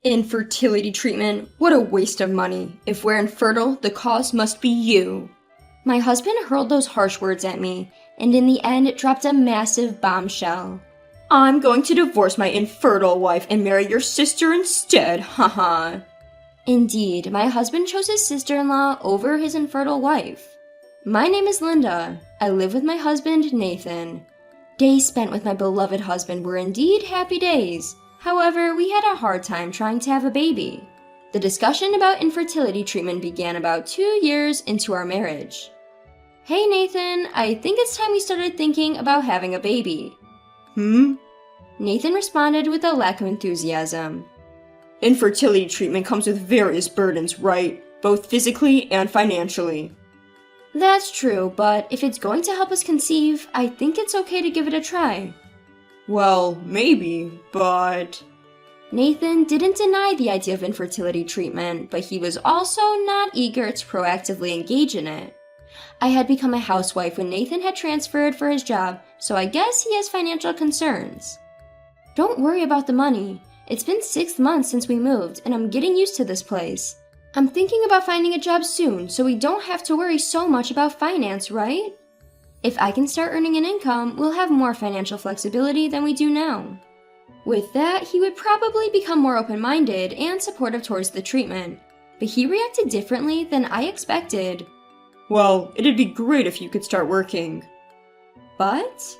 Infertility treatment? What a waste of money. If we're infertile, the cause must be you. My husband hurled those harsh words at me, and in the end dropped a massive bombshell. I'm going to divorce my infertile wife and marry your sister instead, haha. Indeed, my husband chose his sister-in-law over his infertile wife. My name is Linda. I live with my husband, Nathan. Days spent with my beloved husband were indeed happy days. However, we had a hard time trying to have a baby. The discussion about infertility treatment began about 2 years into our marriage. Hey Nathan, I think it's time we started thinking about having a baby. Nathan responded with a lack of enthusiasm. Infertility treatment comes with various burdens, right? Both physically and financially. That's true, but if it's going to help us conceive, I think it's okay to give it a try. Well, maybe, but... Nathan didn't deny the idea of infertility treatment, but he was also not eager to proactively engage in it. I had become a housewife when Nathan had transferred for his job, so I guess he has financial concerns. Don't worry about the money. It's been 6 months since we moved, and I'm getting used to this place. I'm thinking about finding a job soon, so we don't have to worry so much about finance, right? If I can start earning an income, we'll have more financial flexibility than we do now. With that, he would probably become more open-minded and supportive towards the treatment, but he reacted differently than I expected. Well, it'd be great if you could start working. But?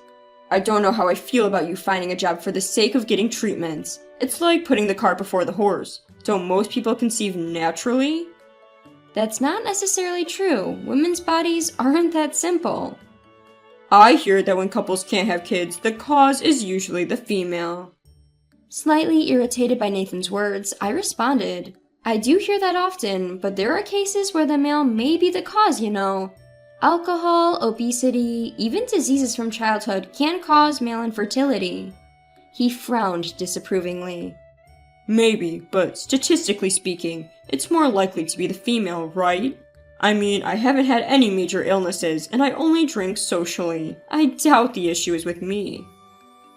I don't know how I feel about you finding a job for the sake of getting treatments. It's like putting the cart before the horse. Don't most people conceive naturally? That's not necessarily true. Women's bodies aren't that simple. I hear that when couples can't have kids, the cause is usually the female. Slightly irritated by Nathan's words, I responded, I do hear that often, but there are cases where the male may be the cause, you know. Alcohol, obesity, even diseases from childhood can cause male infertility. He frowned disapprovingly. Maybe, but statistically speaking, it's more likely to be the female, right? I mean, I haven't had any major illnesses, and I only drink socially. I doubt the issue is with me.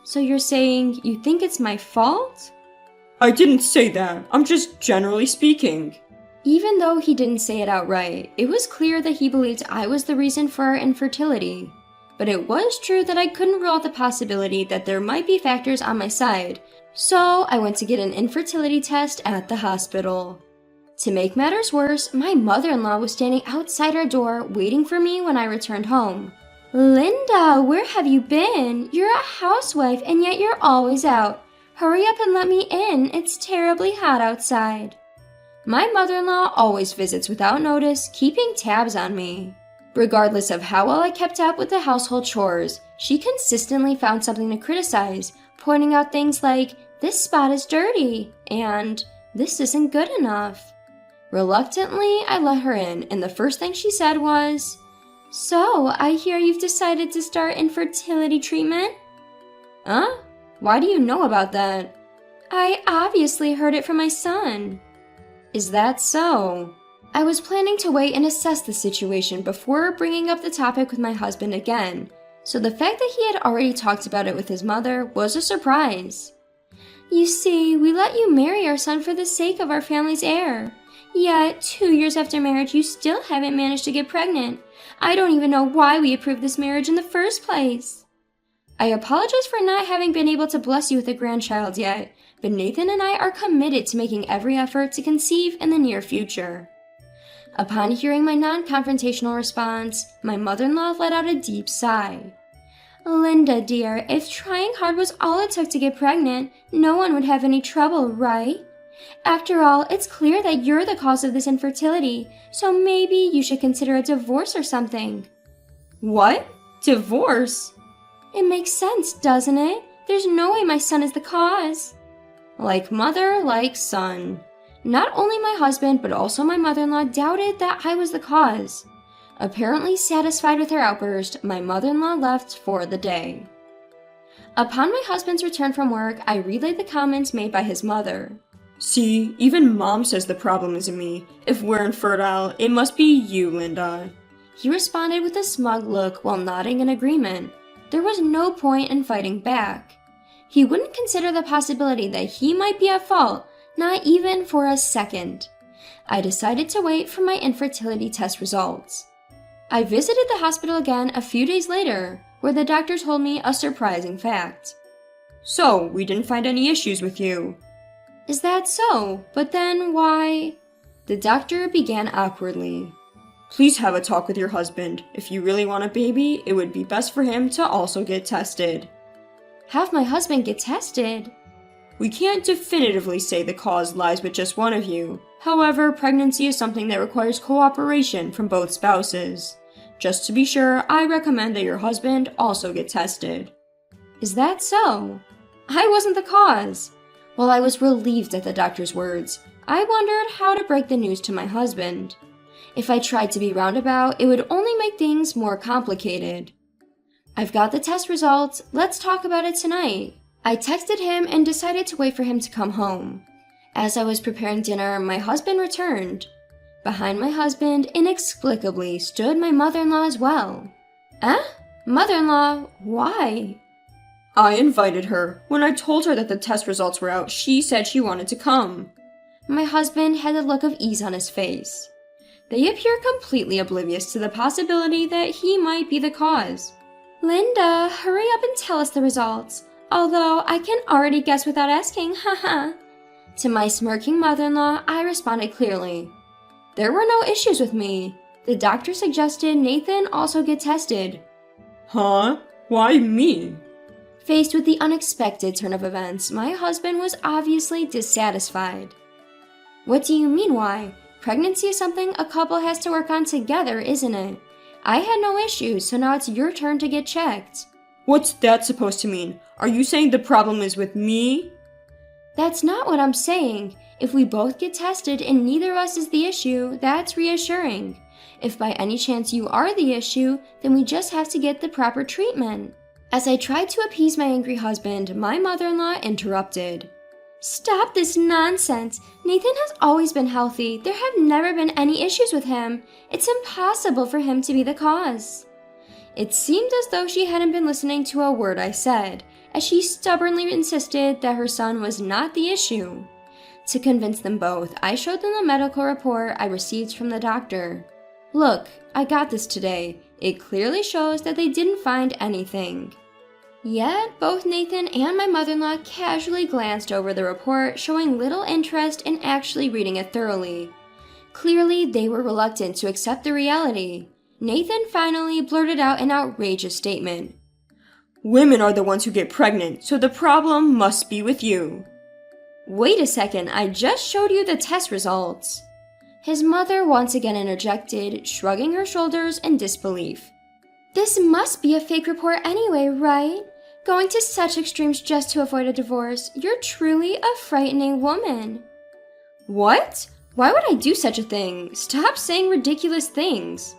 So you're saying you think it's my fault? I didn't say that. I'm just generally speaking. Even though he didn't say it outright, it was clear that he believed I was the reason for our infertility. But it was true that I couldn't rule out the possibility that there might be factors on my side, so I went to get an infertility test at the hospital. To make matters worse, my mother-in-law was standing outside our door waiting for me when I returned home. Linda, where have you been? You're a housewife and yet you're always out. Hurry up and let me in, it's terribly hot outside. My mother-in-law always visits without notice, keeping tabs on me. Regardless of how well I kept up with the household chores, she consistently found something to criticize, pointing out things like, this spot is dirty, and this isn't good enough. Reluctantly, I let her in, and the first thing she said was, So, I hear you've decided to start infertility treatment? Huh? Why do you know about that? I obviously heard it from my son. Is that so? I was planning to wait and assess the situation before bringing up the topic with my husband again, so the fact that he had already talked about it with his mother was a surprise. You see, we let you marry our son for the sake of our family's heir. Yet, 2 years after marriage, you still haven't managed to get pregnant. I don't even know why we approved this marriage in the first place. I apologize for not having been able to bless you with a grandchild yet, but Nathan and I are committed to making every effort to conceive in the near future. Upon hearing my non-confrontational response, my mother-in-law let out a deep sigh. Linda, dear, if trying hard was all it took to get pregnant, no one would have any trouble, right? After all, it's clear that you're the cause of this infertility, so maybe you should consider a divorce or something. What? Divorce? It makes sense, doesn't it? There's no way my son is the cause. Like mother, like son. Not only my husband, but also my mother-in-law doubted that I was the cause. Apparently satisfied with her outburst, my mother-in-law left for the day. Upon my husband's return from work, I relayed the comments made by his mother. See, even Mom says the problem isn't me. If we're infertile, it must be you, Linda. He responded with a smug look while nodding in agreement. There was no point in fighting back. He wouldn't consider the possibility that he might be at fault, Not even for a second. I decided to wait for my infertility test results. I visited the hospital again a few days later, where the doctor told me a surprising fact. So, we didn't find any issues with you. Is that so? But then why? The doctor began awkwardly. Please have a talk with your husband. If you really want a baby, it would be best for him to also get tested. Have my husband get tested? We can't definitively say the cause lies with just one of you. However, pregnancy is something that requires cooperation from both spouses. Just to be sure, I recommend that your husband also get tested. Is that so? I wasn't the cause. While I was relieved at the doctor's words, I wondered how to break the news to my husband. If I tried to be roundabout, it would only make things more complicated. I've got the test results. Let's talk about it tonight. I texted him and decided to wait for him to come home. As I was preparing dinner, my husband returned. Behind my husband, inexplicably, stood my mother-in-law as well. Mother-in-law? Why? I invited her. When I told her that the test results were out, she said she wanted to come. My husband had a look of ease on his face. They appear completely oblivious to the possibility that he might be the cause. Linda, hurry up and tell us the results. Although I can already guess without asking, haha. To my smirking mother-in-law, I responded clearly. There were no issues with me. The doctor suggested Nathan also get tested. Huh? Why me? Faced with the unexpected turn of events, my husband was obviously dissatisfied. What do you mean why? Pregnancy is something a couple has to work on together, isn't it? I had no issues, so now it's your turn to get checked. What's that supposed to mean? Are you saying the problem is with me? That's not what I'm saying. If we both get tested and neither of us is the issue, that's reassuring. If by any chance you are the issue, then we just have to get the proper treatment. As I tried to appease my angry husband, my mother-in-law interrupted. Stop this nonsense. Nathan has always been healthy. There have never been any issues with him. It's impossible for him to be the cause. It seemed as though she hadn't been listening to a word I said, as she stubbornly insisted that her son was not the issue. To convince them both, I showed them the medical report I received from the doctor. Look, I got this today. It clearly shows that they didn't find anything. Yet, both Nathan and my mother-in-law casually glanced over the report, showing little interest in actually reading it thoroughly. Clearly, they were reluctant to accept the reality. Nathan finally blurted out an outrageous statement. Women are the ones who get pregnant, so the problem must be with you. Wait a second, I just showed you the test results. His mother once again interjected, shrugging her shoulders in disbelief. This must be a fake report anyway, right? Going to such extremes just to avoid a divorce. You're truly a frightening woman. What? Why would I do such a thing? Stop saying ridiculous things.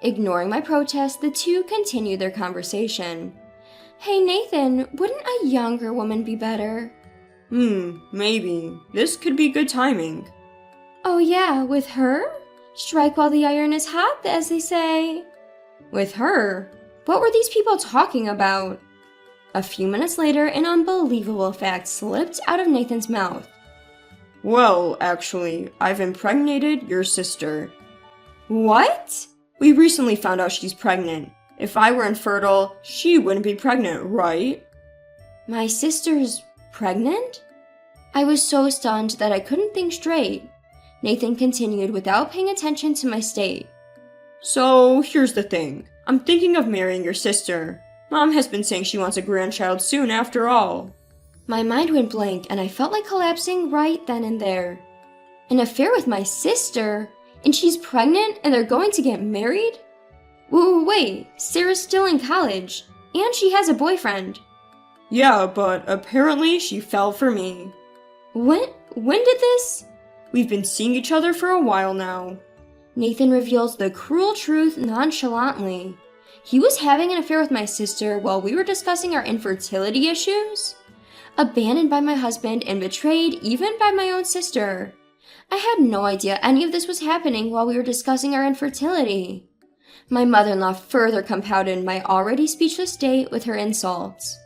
Ignoring my protest, the two continued their conversation. Hey Nathan, wouldn't a younger woman be better? Maybe. This could be good timing. Oh yeah, with her? Strike while the iron is hot, as they say. With her? What were these people talking about? A few minutes later, an unbelievable fact slipped out of Nathan's mouth. Well, actually, I've impregnated your sister. What? We recently found out she's pregnant. If I were infertile, she wouldn't be pregnant, right? My sister's pregnant? I was so stunned that I couldn't think straight. Nathan continued without paying attention to my state. So, here's the thing. I'm thinking of marrying your sister. Mom has been saying she wants a grandchild soon after all. My mind went blank and I felt like collapsing right then and there. An affair with my sister? And she's pregnant and they're going to get married? Wait, Sarah's still in college. And she has a boyfriend. Yeah, but apparently she fell for me. When did this? We've been seeing each other for a while now. Nathan reveals the cruel truth nonchalantly. He was having an affair with my sister while we were discussing our infertility issues? Abandoned by my husband and betrayed even by my own sister. I had no idea any of this was happening while we were discussing our infertility. My mother-in-law further compounded my already speechless state with her insults.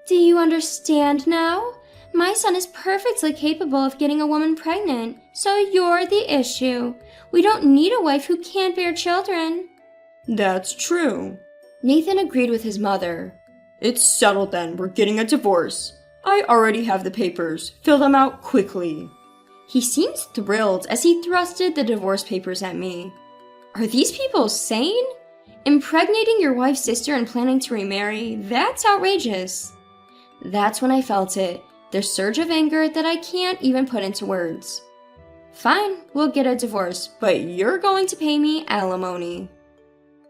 Do you understand now? My son is perfectly capable of getting a woman pregnant, so you're the issue. We don't need a wife who can't bear children. That's true. Nathan agreed with his mother. It's settled then. We're getting a divorce. I already have the papers. Fill them out quickly. He seemed thrilled as he thrusted the divorce papers at me. Are these people sane? Impregnating your wife's sister and planning to remarry? That's outrageous. That's when I felt it, the surge of anger that I can't even put into words. Fine, we'll get a divorce, but you're going to pay me alimony.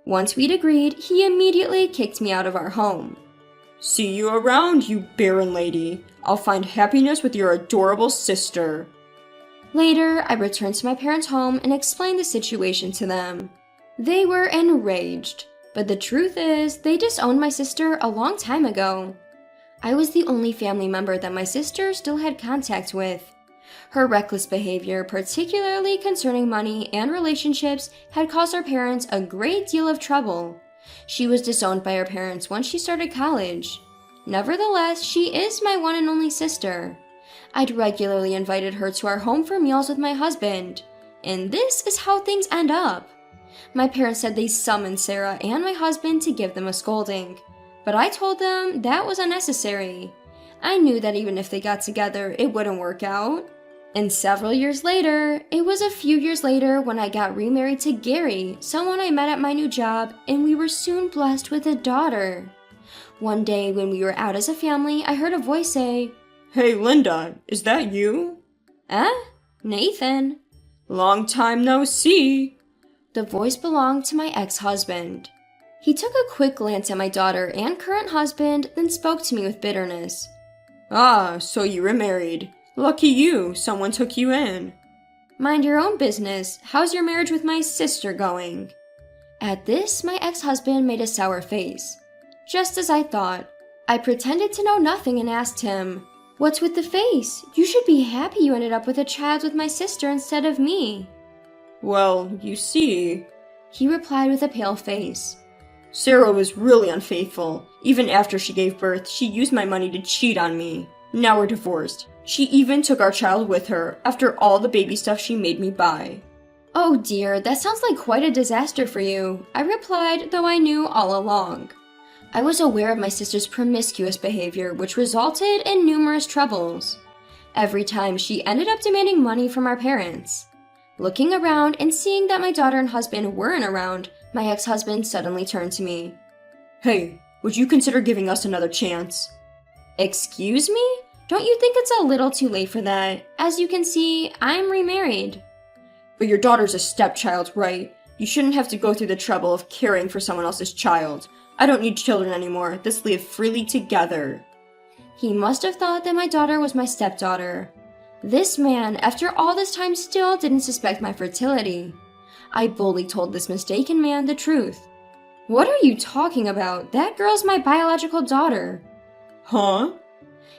Once we'd agreed, he immediately kicked me out of our home. See you around, you barren lady. I'll find happiness with your adorable sister. Later, I returned to my parents' home and explained the situation to them. They were enraged, but the truth is, they disowned my sister a long time ago. I was the only family member that my sister still had contact with. Her reckless behavior, particularly concerning money and relationships, had caused our parents a great deal of trouble. She was disowned by her parents once she started college. Nevertheless, she is my one and only sister. I'd regularly invited her to our home for meals with my husband. And this is how things end up. My parents said they summoned Sarah and my husband to give them a scolding. But I told them that was unnecessary. I knew that even if they got together, it wouldn't work out. And several years later, it was a few years later when I got remarried to Gary, someone I met at my new job, and we were soon blessed with a daughter. One day when we were out as a family, I heard a voice say, Hey Linda, is that you? Nathan. Long time no see. The voice belonged to my ex-husband. He took a quick glance at my daughter and current husband, then spoke to me with bitterness. Ah, so you were married. Lucky you, someone took you in. Mind your own business. How's your marriage with my sister going? At this, my ex-husband made a sour face. Just as I thought. I pretended to know nothing and asked him, What's with the face? You should be happy you ended up with a child with my sister instead of me. Well, you see, he replied with a pale face. Sarah was really unfaithful. Even after she gave birth, she used my money to cheat on me. Now we're divorced. She even took our child with her after all the baby stuff she made me buy. Oh dear, that sounds like quite a disaster for you, I replied, though I knew all along. I was aware of my sister's promiscuous behavior, which resulted in numerous troubles. Every time she ended up demanding money from our parents. Looking around and seeing that my daughter and husband weren't around, my ex-husband suddenly turned to me. Hey, would you consider giving us another chance? Excuse me? Don't you think it's a little too late for that? As you can see, I'm remarried. But your daughter's a stepchild, right? You shouldn't have to go through the trouble of caring for someone else's child. I don't need children anymore. Let's live freely together. He must have thought that my daughter was my stepdaughter. This man, after all this time, still didn't suspect my fertility. I boldly told this mistaken man the truth. What are you talking about? That girl's my biological daughter. Huh?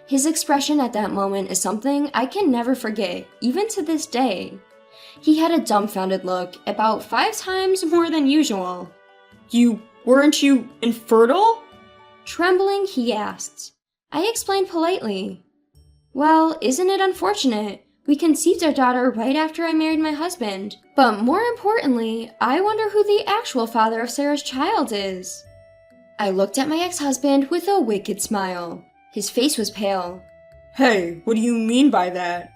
His expression at that moment is something I can never forget, even to this day. He had a dumbfounded look, about 5 times more than usual. Weren't you infertile? Trembling, he asked. I explained politely. Well, isn't it unfortunate? We conceived our daughter right after I married my husband. But more importantly, I wonder who the actual father of Sarah's child is. I looked at my ex-husband with a wicked smile. His face was pale. Hey, what do you mean by that?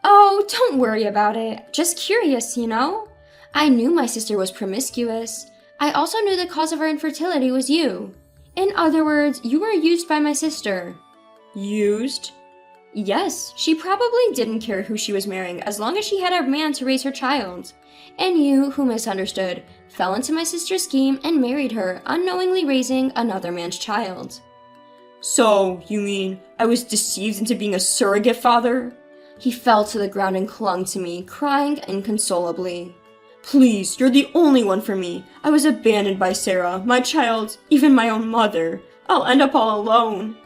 Oh, don't worry about it. Just curious, you know? I knew my sister was promiscuous. I also knew the cause of her infertility was you. In other words, you were used by my sister. Used? Yes, she probably didn't care who she was marrying as long as she had a man to raise her child. And you, who misunderstood, fell into my sister's scheme and married her, unknowingly raising another man's child. So, you mean I was deceived into being a surrogate father? He fell to the ground and clung to me, crying inconsolably. Please, you're the only one for me. I was abandoned by Sarah, my child, even my own mother. I'll end up all alone.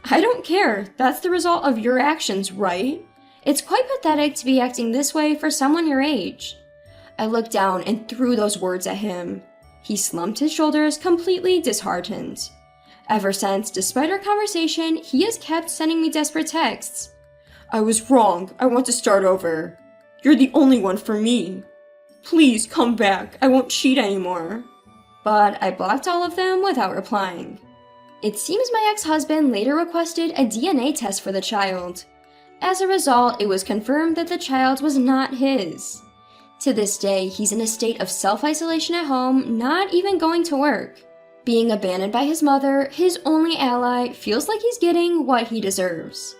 I don't care. That's the result of your actions, right? It's quite pathetic to be acting this way for someone your age. I looked down and threw those words at him. He slumped his shoulders, completely disheartened. Ever since, despite our conversation, he has kept sending me desperate texts. I was wrong. I want to start over. You're the only one for me. Please come back. I won't cheat anymore. But I blocked all of them without replying. It seems my ex-husband later requested a DNA test for the child. As a result, it was confirmed that the child was not his. To this day, he's in a state of self-isolation at home, not even going to work. Being abandoned by his mother, his only ally, feels like he's getting what he deserves.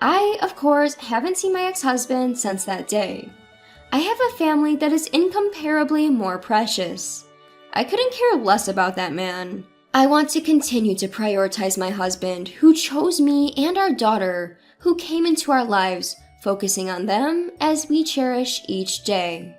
I, of course, haven't seen my ex-husband since that day. I have a family that is incomparably more precious. I couldn't care less about that man. I want to continue to prioritize my husband, who chose me, and our daughter, who came into our lives, focusing on them as we cherish each day.